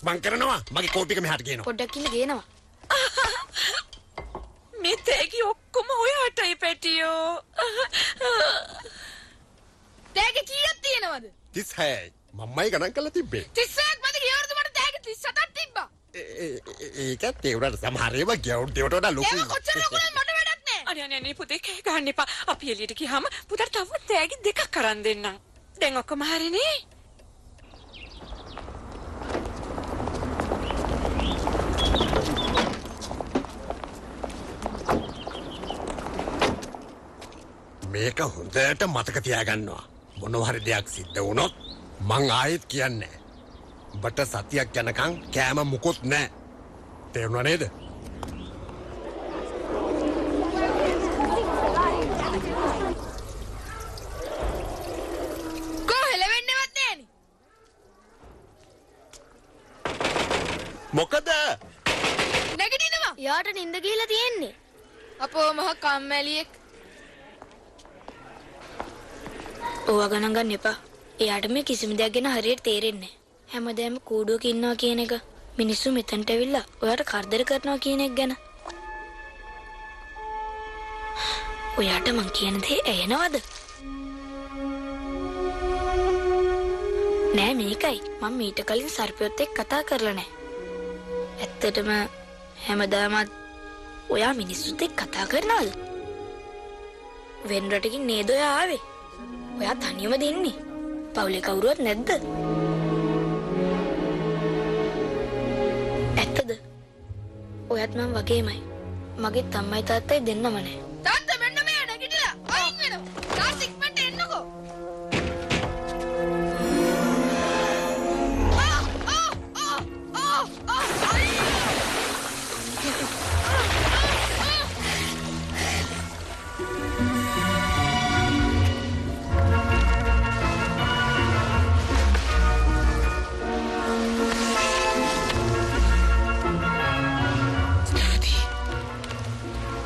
මං කරනවා මගේ කෝට් එක මෙහාට ගේනවා පොඩ්ඩක් ඉන්න ගේනවා මේ තෑගි ඔක්කොම ඔයාටයි පැටියෝ තෑගි කීයක් තියෙනවද 36යි මම්මයි ගණන් කරලා තිබ්බේ 36ක් මට ගියවරද මට තෑගි 37ක් තිබ්බා ඒකත් ඒ උඩට සමහර ඒවා ගියවුරුද්දට වඩා ලොකුයි ඒක කොච්චර ලොකුද මට වැඩක් නෑ අනේ පුතේ කෑ ගන්න එපා අපි එළියට ගියාම පුතාට තව තෑගි දෙකක් අරන් දෙන්නම් දැන් ඔක්කොම හරිනේ මේක හොඳට මතක තියාගන්නවා මොනවා හරි දෙයක් සිද්ධ වුණොත් මං ආයෙත් කියන්නේ බට සතියක් යනකම් කෑම මුකුත් නැහැ තේරුණා නේද කොහෙලවෙන්නවත් නෑනේ මොකද නැගිටිනවා යාට නිින්ද ගිහලා තියෙන්නේ අපෝ මහ කම්මැලියෙක් ඕවා ගණන් ගන්න එපා. එයාට මේ කිසිම දෙයක් ගැන හරියට තේරෙන්නේ නැහැ. හැමදාම කූඩුවක ඉන්නවා කියන එක මිනිස්සු මෙතනට ඇවිල්ලා ඔයාට කරදර කරනවා කියන එක ගැන. ඔයාට මං කියන දේ ඇහෙනවද? නෑ මේකයි. මම මීට කලින් සර්පයොත් එක්ක කතා කරලා නෑ. ඇත්තටම හැමදාමත් ඔයා මිනිස්සුත් එක්ක කතා කරනවද? වෙන රටකින් නේද ඔයා ආවේ? ඔයා තනියම දෙන්නේ. පවුලේ කවුරුවත් නැද්ද? ඇත්තද? ඔයත් මම වගේමයි. මගේ අම්මයි තාත්තයි දෙන්නම නැහැ. තාත්තා මෙන්න මෙයා නැගිටලා අයින් වෙනවා. තාත්තා ඉක්මනට එන්නකෝ.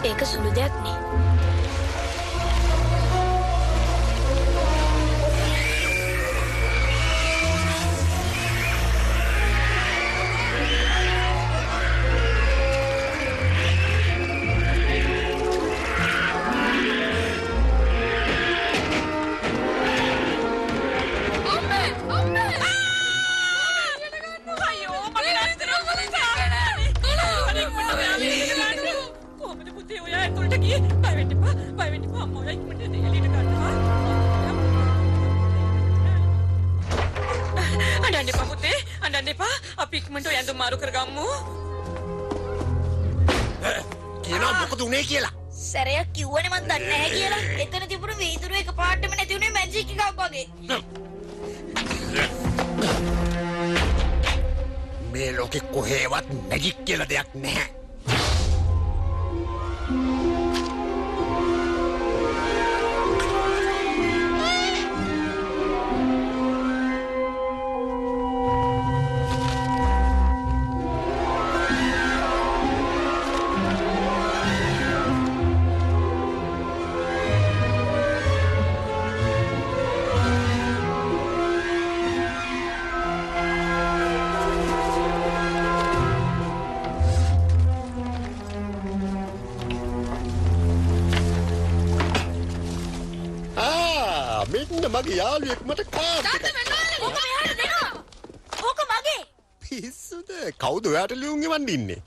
ඒක සුළු දෙයක් නේ. අපි ඉක්මනට යඳුම් මාරු කරගමු. කියනවා මොකද උනේ කියලා. සැරයක් කිව්වනේ මන් දන්නේ නැහැ කියලා. එතන තිබුණු වීදුරුව එක පාටම නැති උනේ මැජික් එකක් වගේ. මේ ලෝකෙ කොහෙවත් මැජික් කියලා දෙයක් නැහැ. මගේ යාළුවෙක් මට කාඩ් එකක් ඕක මෙයාට දෙනවා. ඕක මගේ. පිස්සුද? කවුද ඔයාට ලියුම් එවන්න ඉන්නේ?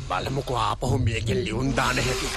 බලමුකෝ ආපහු මේකෙන් ලියුම් දාන්න හැටි.